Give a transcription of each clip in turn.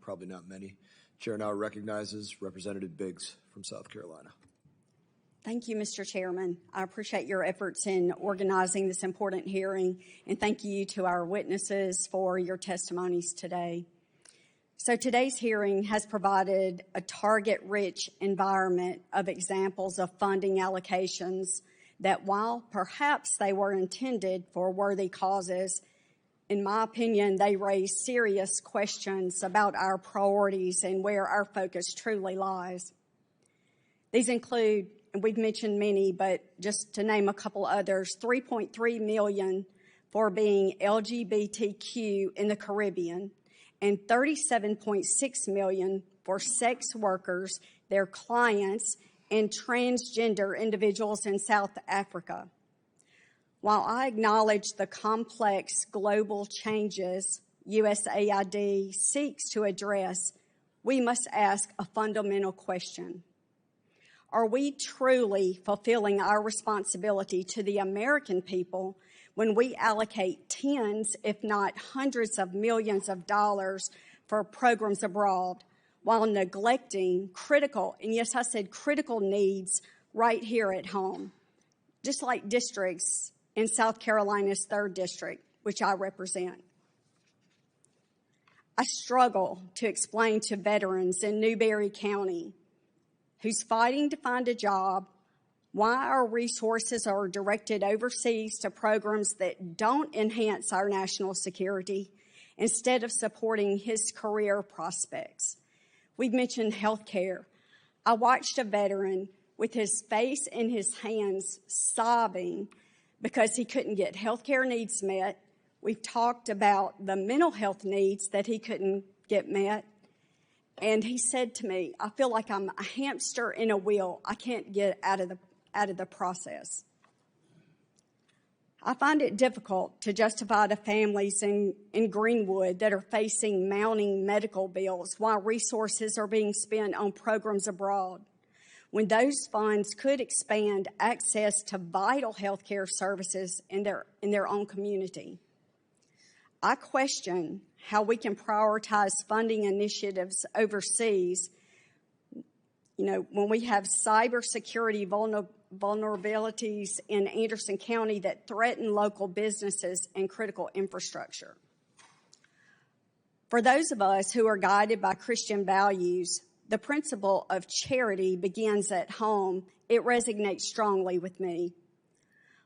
probably not many. Chair now recognizes Representative Biggs from South Carolina. Thank you, Mr. Chairman. I appreciate your efforts in organizing this important hearing, and thank you to our witnesses for your testimonies today. So today's hearing has provided a target-rich environment of examples of funding allocations that, while perhaps they were intended for worthy causes, in my opinion, they raise serious questions about our priorities and where our focus truly lies. These include, and we've mentioned many, but just to name a couple others, $3.3 million for being LGBTQ in the Caribbean, and $37.6 million for sex workers, their clients, and transgender individuals in South Africa. While I acknowledge the complex global changes USAID seeks to address, we must ask a fundamental question. Are we truly fulfilling our responsibility to the American people when we allocate tens, if not hundreds of millions of dollars for programs abroad while neglecting critical, and yes, I said critical needs right here at home, just like districts in South Carolina's 3rd District, which I represent? I struggle to explain to veterans in Newberry County who's fighting to find a job why our resources are directed overseas to programs that don't enhance our national security instead of supporting his career prospects. We've mentioned health care. I watched a veteran with his face in his hands sobbing because he couldn't get health care needs met. We've talked about the mental health needs that he couldn't get met. And he said to me, I feel like I'm a hamster in a wheel. I can't get out of the process. I find it difficult to justify to families in Greenwood that are facing mounting medical bills while resources are being spent on programs abroad, when those funds could expand access to vital health care services in their own community. I question how we can prioritize funding initiatives overseas, when we have cybersecurity vulnerabilities in Anderson County that threaten local businesses and critical infrastructure. For those of us who are guided by Christian values, the principle of charity begins at home. It resonates strongly with me.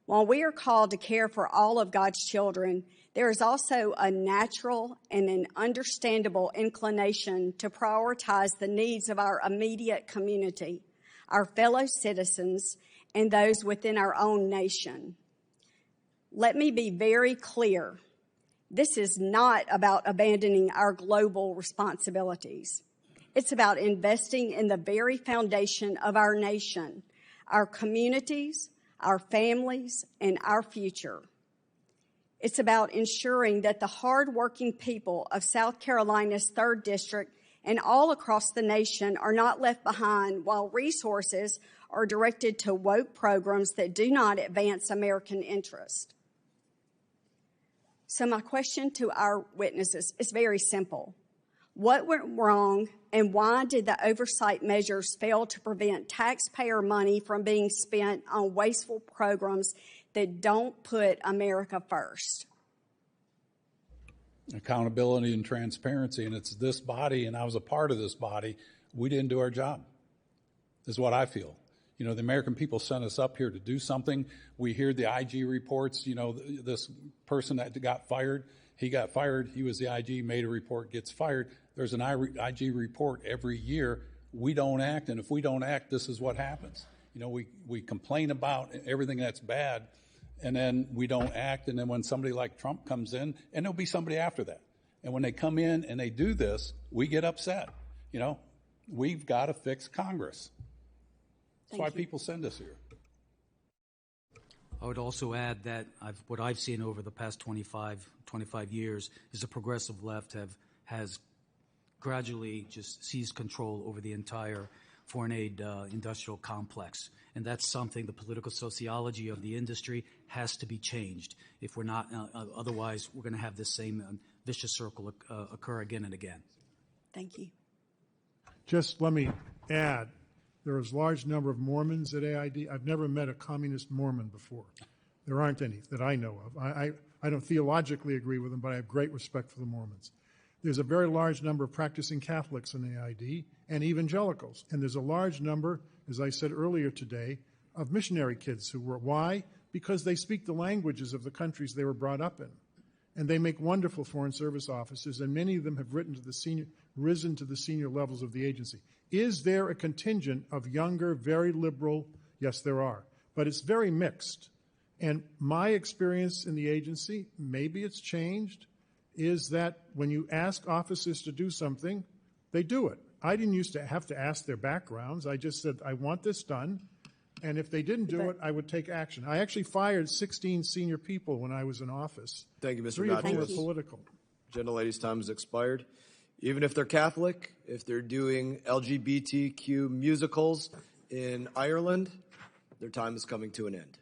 While we are called to care for all of God's children, there is also a natural and an understandable inclination to prioritize the needs of our immediate community, our fellow citizens, and those within our own nation. Let me be very clear. This is not about abandoning our global responsibilities. It's about investing in the very foundation of our nation, our communities, our families, and our future. It's about ensuring that the hardworking people of South Carolina's 3rd District and all across the nation are not left behind while resources are directed to woke programs that do not advance American interest. So my question to our witnesses is very simple. What went wrong, and why did the oversight measures fail to prevent taxpayer money from being spent on wasteful programs that don't put America first? Accountability and transparency, and it's this body, and I was a part of this body, we didn't do our job, is what I feel. The American people sent us up here to do something. We hear the IG reports, this person that got fired, he got fired, he was the IG, made a report, gets fired. There's an IG report every year. We don't act, and if we don't act, this is what happens. We complain about everything that's bad, and then we don't act, and then when somebody like Trump comes in, and there'll be somebody after that, and when they come in and they do this, we get upset. We've got to fix Congress. That's why people send us here. I would also add that what I've seen over the past 25 years is the progressive left has gradually just seized control over the entire foreign aid industrial complex. And that's something, the political sociology of the industry has to be changed. If we're not, otherwise we're going to have this same vicious circle occur again and again. Thank you. Just let me add, there is a large number of Mormons at AID. I've never met a communist Mormon before. There aren't any that I know of. I don't theologically agree with them, but I have great respect for the Mormons. There's a very large number of practicing Catholics in AID and evangelicals. And there's a large number, as I said earlier today, of missionary kids who were. Why? Because they speak the languages of the countries they were brought up in. And they make wonderful foreign service officers, and many of them have risen to the senior levels of the agency. Is there a contingent of younger, very liberal? Yes, there are. But it's very mixed. And my experience in the agency, maybe it's changed, is that when you ask officers to do something, they do it. I didn't used to have to ask their backgrounds. I just said, I want this done. And if they didn't do it, I would take action. I actually fired 16 senior people when I was in office. Thank you, Mr. Three of them were Natchez. political. Gentlelady's time has expired. Even if they're Catholic, if they're doing LGBTQ musicals in Ireland, their time is coming to an end.